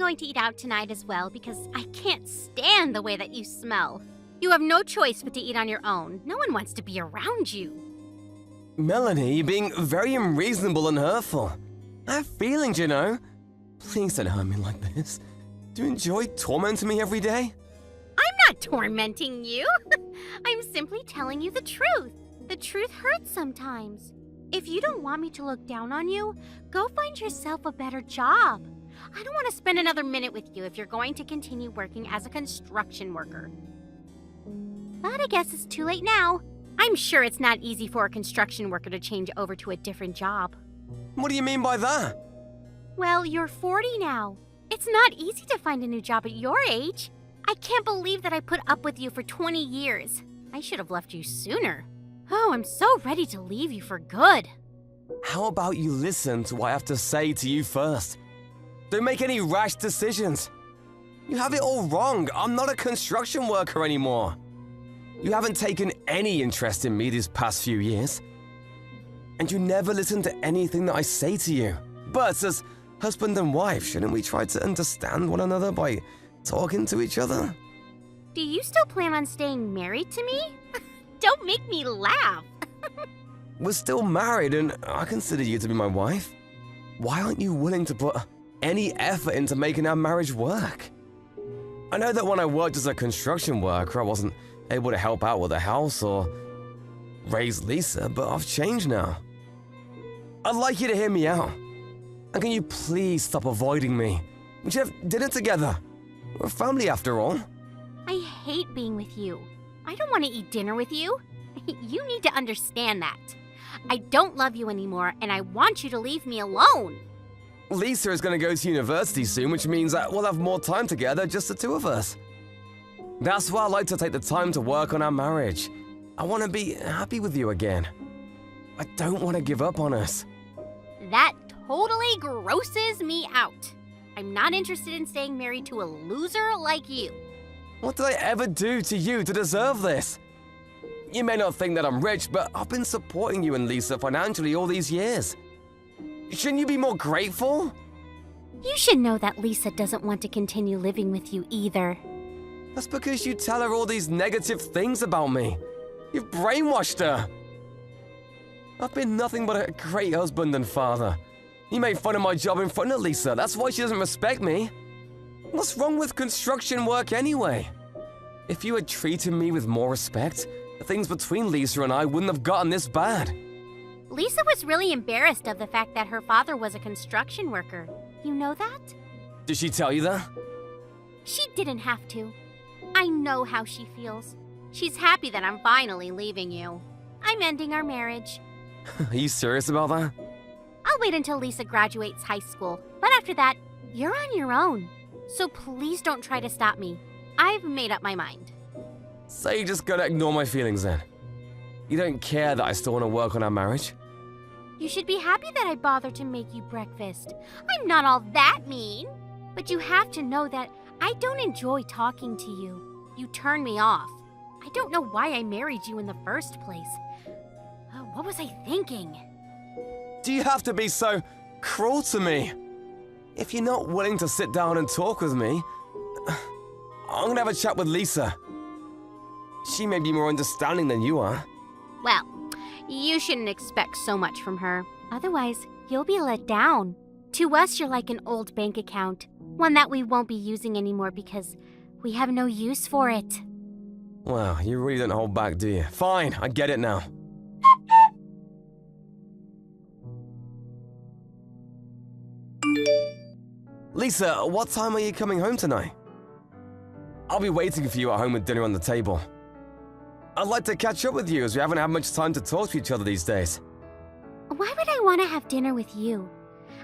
going to eat out tonight as well because I can't stand the way that you smell. You have no choice but to eat on your own. No one wants to be around you. Melanie, you're being very unreasonable and hurtful. I have feelings, you know. Please don't hurt me like this. Do you enjoy tormenting me every day? I'm not tormenting you. I'm simply telling you the truth. The truth hurts sometimes. If you don't want me to look down on you, go find yourself a better job. I don't want to spend another minute with you if you're going to continue working as a construction worker. But I guess it's too late now. I'm sure it's not easy for a construction worker to change over to a different job. What do you mean by that? Well, you're 40 now. It's not easy to find a new job at your age. I can't believe that I put up with you for 20 years. I should have left you sooner. Oh, I'm so ready to leave you for good. How about you listen to what I have to say to you first? Don't make any rash decisions. You have it all wrong. I'm not a construction worker anymore. You haven't taken any interest in me these past few years. And you never listen to anything that I say to you. But as husband and wife, shouldn't we try to understand one another by talking to each other? Do you still plan on staying married to me? Don't make me laugh. We're still married and I consider you to be my wife. Why aren't you willing to put any effort into making our marriage work? I know that when I worked as a construction worker, I wasn't able to help out with the house or raise Lisa, but I've changed now. I'd like you to hear me out. And can you please stop avoiding me? We should have dinner together. We're a family after all. I hate being with you. I don't want to eat dinner with you. You need to understand that. I don't love you anymore, and I want you to leave me alone. Lisa is going to go to university soon, which means that we'll have more time together, just the two of us. That's why I like to take the time to work on our marriage. I want to be happy with you again. I don't want to give up on us. That totally grosses me out. I'm not interested in staying married to a loser like you. What did I ever do to you to deserve this? You may not think that I'm rich, but I've been supporting you and Lisa financially all these years. Shouldn't you be more grateful? You should know that Lisa doesn't want to continue living with you either. That's because you tell her all these negative things about me. You've brainwashed her. I've been nothing but a great husband and father. You made fun of my job in front of Lisa. That's why she doesn't respect me. What's wrong with construction work anyway? If you had treated me with more respect, the things between Lisa and I wouldn't have gotten this bad. Lisa was really embarrassed of the fact that her father was a construction worker. You know that? Did she tell you that? She didn't have to. I know how she feels. She's happy that I'm finally leaving you. I'm ending our marriage. Are you serious about that? I'll wait until Lisa graduates high school, but after that, you're on your own. So please don't try to stop me. I've made up my mind. So you just gotta ignore my feelings then? You don't care that I still want to work on our marriage? You should be happy that I bothered to make you breakfast. I'm not all that mean. But you have to know that I don't enjoy talking to you. You turn me off. I don't know why I married you in the first place. What was I thinking? Do you have to be so cruel to me? If you're not willing to sit down and talk with me, I'm gonna have a chat with Lisa. She may be more understanding than you are. Well, you shouldn't expect so much from her. Otherwise, you'll be let down. To us, you're like an old bank account. One that we won't be using anymore because we have no use for it. Wow, you really don't hold back, do you? Fine, I get it now. Lisa, what time are you coming home tonight? I'll be waiting for you at home with dinner on the table. I'd like to catch up with you as we haven't had much time to talk to each other these days. Why would I want to have dinner with you?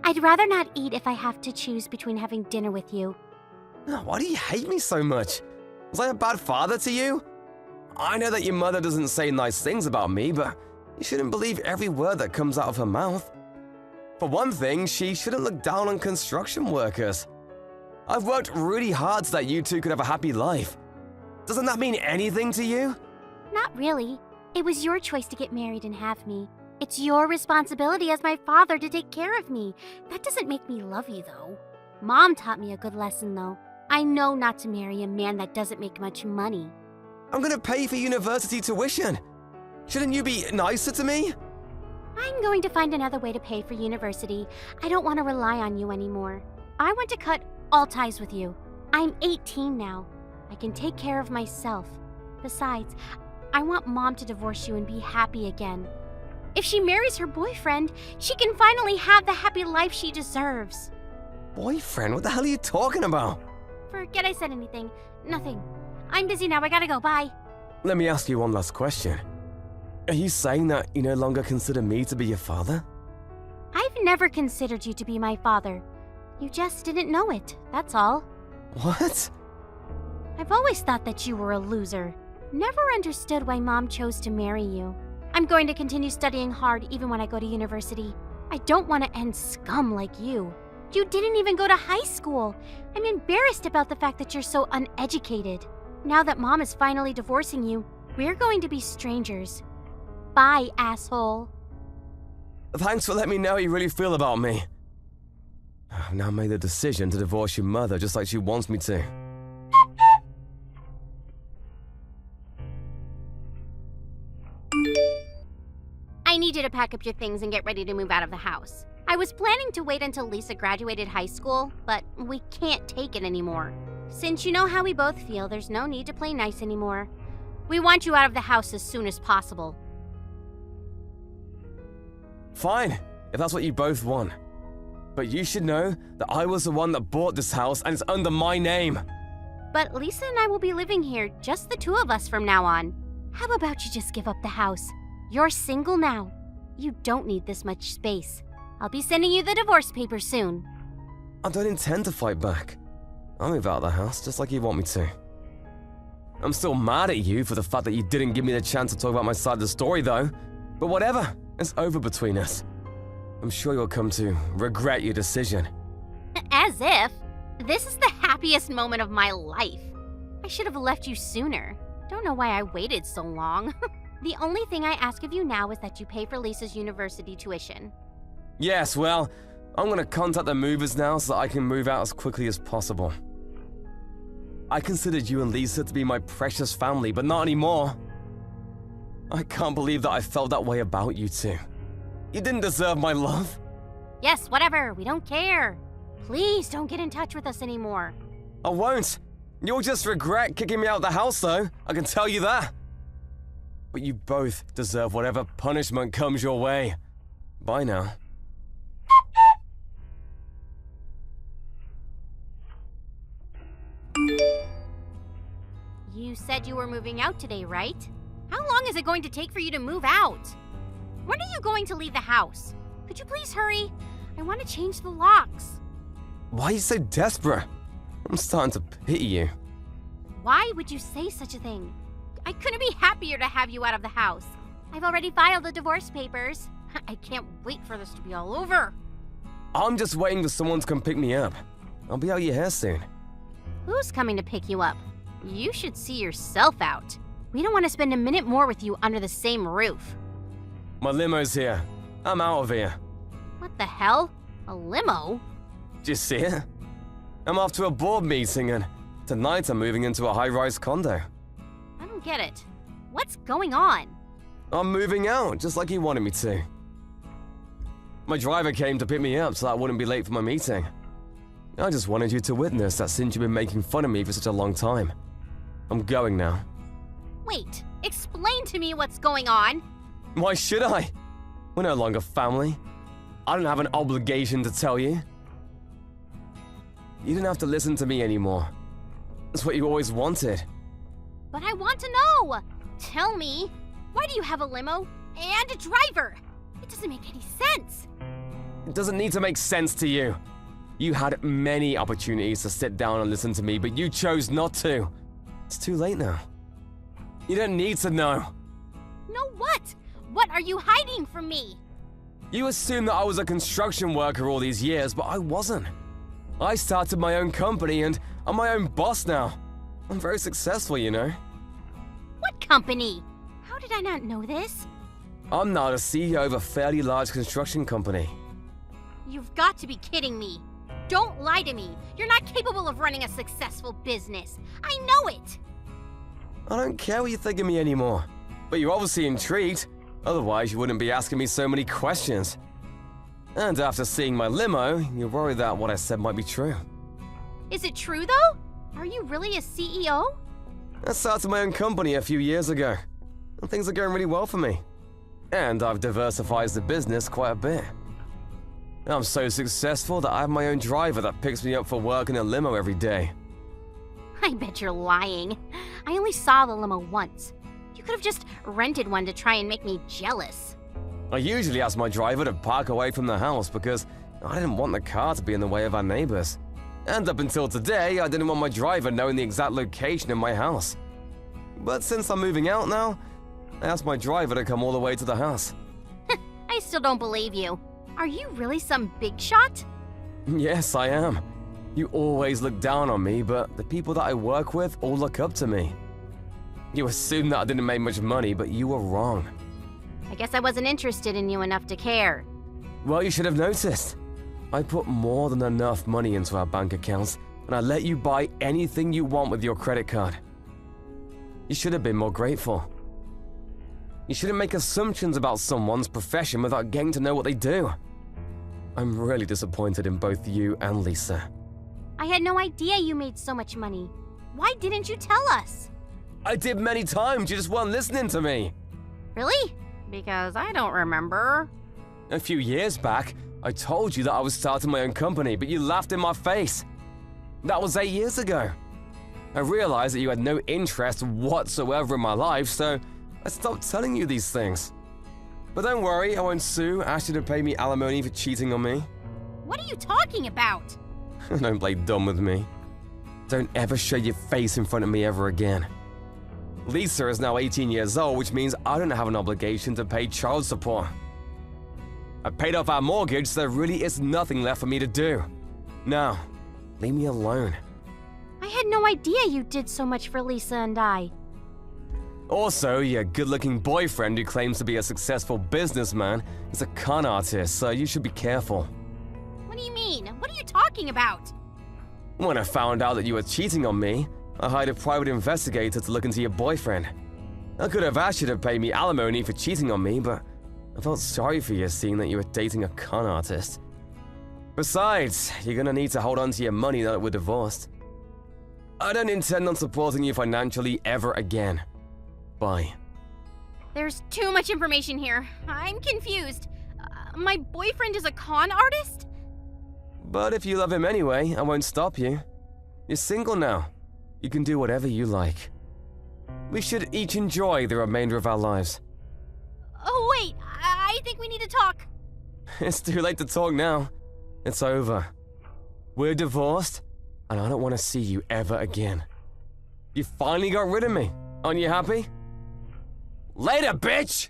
I'd rather not eat if I have to choose between having dinner with you. Why do you hate me so much? Was I a bad father to you? I know that your mother doesn't say nice things about me, but you shouldn't believe every word that comes out of her mouth. For one thing, she shouldn't look down on construction workers. I've worked really hard so that you two could have a happy life. Doesn't that mean anything to you? Not really. It was your choice to get married and have me. It's your responsibility as my father to take care of me. That doesn't make me love you, though. Mom taught me a good lesson, though. I know not to marry a man that doesn't make much money. I'm gonna pay for university tuition. Shouldn't you be nicer to me? I'm going to find another way to pay for university. I don't want to rely on you anymore. I want to cut all ties with you. I'm 18 now. I can take care of myself. Besides, I want Mom to divorce you and be happy again. If she marries her boyfriend, she can finally have the happy life she deserves. Boyfriend? What the hell are you talking about? Forget I said anything. Nothing. I'm busy now. I gotta go. Bye. Let me ask you one last question. Are you saying that you no longer consider me to be your father? I've never considered you to be my father. You just didn't know it, that's all. What? I've always thought that you were a loser. Never understood why Mom chose to marry you. I'm going to continue studying hard even when I go to university. I don't want to end scum like you. You didn't even go to high school. I'm embarrassed about the fact that you're so uneducated. Now that Mom is finally divorcing you, we're going to be strangers. Bye, asshole. Thanks for letting me know how you really feel about me. I've now made the decision to divorce your mother just like she wants me to. I need you to pack up your things and get ready to move out of the house. I was planning to wait until Lisa graduated high school, but we can't take it anymore. Since you know how we both feel, there's no need to play nice anymore. We want you out of the house as soon as possible. Fine, if that's what you both want. But you should know that I was the one that bought this house and it's under my name. But Lisa and I will be living here, just the two of us from now on. How about you just give up the house? You're single now. You don't need this much space. I'll be sending you the divorce papers soon. I don't intend to fight back. I'll move out of the house just like you want me to. I'm still mad at you for the fact that you didn't give me the chance to talk about my side of the story though. But whatever, it's over between us. I'm sure you'll come to regret your decision. As if. This is the happiest moment of my life. I should have left you sooner. Don't know why I waited so long. The only thing I ask of you now is that you pay for Lisa's university tuition. Yes, well, I'm gonna contact the movers now so that I can move out as quickly as possible. I considered you and Lisa to be my precious family, but not anymore. I can't believe that I felt that way about you two. You didn't deserve my love. Yes, whatever. We don't care. Please don't get in touch with us anymore. I won't. You'll just regret kicking me out of the house, though. I can tell you that. But you both deserve whatever punishment comes your way. Bye now. You said you were moving out today, right? How long is it going to take for you to move out? When are you going to leave the house? Could you please hurry? I want to change the locks. Why are you so desperate? I'm starting to pity you. Why would you say such a thing? I couldn't be happier to have you out of the house. I've already filed the divorce papers. I can't wait for this to be all over. I'm just waiting for someone to come pick me up. I'll be out your hair soon. Who's coming to pick you up? You should see yourself out. We don't want to spend a minute more with you under the same roof. My limo's here. I'm out of here. What the hell? A limo? Do you see it? I'm off to a board meeting and tonight I'm moving into a high-rise condo. I don't get it. What's going on? I'm moving out, just like you wanted me to. My driver came to pick me up so that I wouldn't be late for my meeting. I just wanted you to witness that since you've been making fun of me for such a long time. I'm going now. Wait, explain to me what's going on. Why should I? We're no longer family. I don't have an obligation to tell you. You didn't have to listen to me anymore. That's what you always wanted. But I want to know! Tell me, why do you have a limo and a driver? It doesn't make any sense. It doesn't need to make sense to you. You had many opportunities to sit down and listen to me, but you chose not to. It's too late now. You don't need to know. No what? What are you hiding from me? You assumed that I was a construction worker all these years, but I wasn't. I started my own company and I'm my own boss now. I'm very successful, you know. What company? How did I not know this? I'm now the CEO of a fairly large construction company. You've got to be kidding me. Don't lie to me. You're not capable of running a successful business. I know it. I don't care what you think of me anymore. But you're obviously intrigued. Otherwise, you wouldn't be asking me so many questions. And after seeing my limo, you're worried that what I said might be true. Is it true, though? Are you really a CEO? I started my own company a few years ago, and things are going really well for me. And I've diversified the business quite a bit. I'm so successful that I have my own driver that picks me up for work in a limo every day. I bet you're lying. I only saw the limo once. You could have just rented one to try and make me jealous. I usually ask my driver to park away from the house because I didn't want the car to be in the way of our neighbors. And up until today, I didn't want my driver knowing the exact location of my house. But since I'm moving out now, I asked my driver to come all the way to the house. I still don't believe you. Are you really some big shot? Yes, I am. You always look down on me, but the people that I work with all look up to me. You assumed that I didn't make much money, but you were wrong. I guess I wasn't interested in you enough to care. Well, you should have noticed. I put more than enough money into our bank accounts, and I let you buy anything you want with your credit card. You should have been more grateful. You shouldn't make assumptions about someone's profession without getting to know what they do. I'm really disappointed in both you and Lisa. I had no idea you made so much money. Why didn't you tell us? I did many times, you just weren't listening to me. Really? Because I don't remember. A few years back, I told you that I was starting my own company, but you laughed in my face. That was 8 years ago. I realized that you had no interest whatsoever in my life, so I stopped telling you these things. But don't worry, I won't sue, ask you to pay me alimony for cheating on me. What are you talking about? Don't play dumb with me. Don't ever show your face in front of me ever again. Lisa is now 18 years old, which means I don't have an obligation to pay child support. I paid off our mortgage, so there really is nothing left for me to do. Now, leave me alone. I had no idea you did so much for Lisa and I. Also, your good-looking boyfriend who claims to be a successful businessman is a con artist, so you should be careful. What do you mean? What are you talking about? When I found out that you were cheating on me, I hired a private investigator to look into your boyfriend. I could have asked you to pay me alimony for cheating on me, but I felt sorry for you seeing that you were dating a con artist. Besides, you're gonna need to hold on to your money now that we're divorced. I don't intend on supporting you financially ever again. Bye. There's too much information here. I'm confused. My boyfriend is a con artist? But if you love him anyway, I won't stop you. You're single now. You can do whatever you like. We should each enjoy the remainder of our lives. Oh, wait. I think we need to talk. It's too late to talk now. It's over. We're divorced, and I don't want to see you ever again. You finally got rid of me. Aren't you happy? Later, bitch!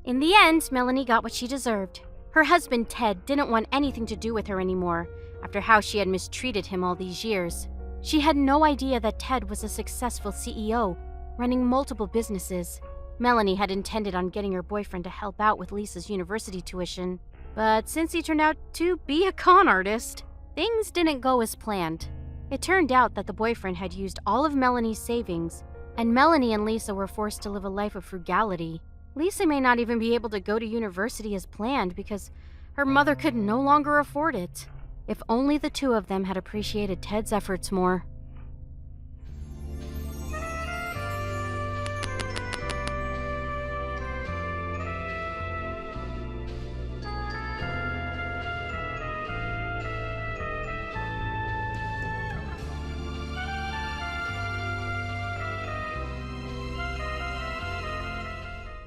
In the end, Melanie got what she deserved. Her husband, Ted, didn't want anything to do with her anymore after how she had mistreated him all these years. She had no idea that Ted was a successful CEO, running multiple businesses. Melanie had intended on getting her boyfriend to help out with Lisa's university tuition, but since he turned out to be a con artist, things didn't go as planned. It turned out that the boyfriend had used all of Melanie's savings, and Melanie and Lisa were forced to live a life of frugality. Lisa may not even be able to go to university as planned because her mother could no longer afford it. If only the two of them had appreciated Ted's efforts more.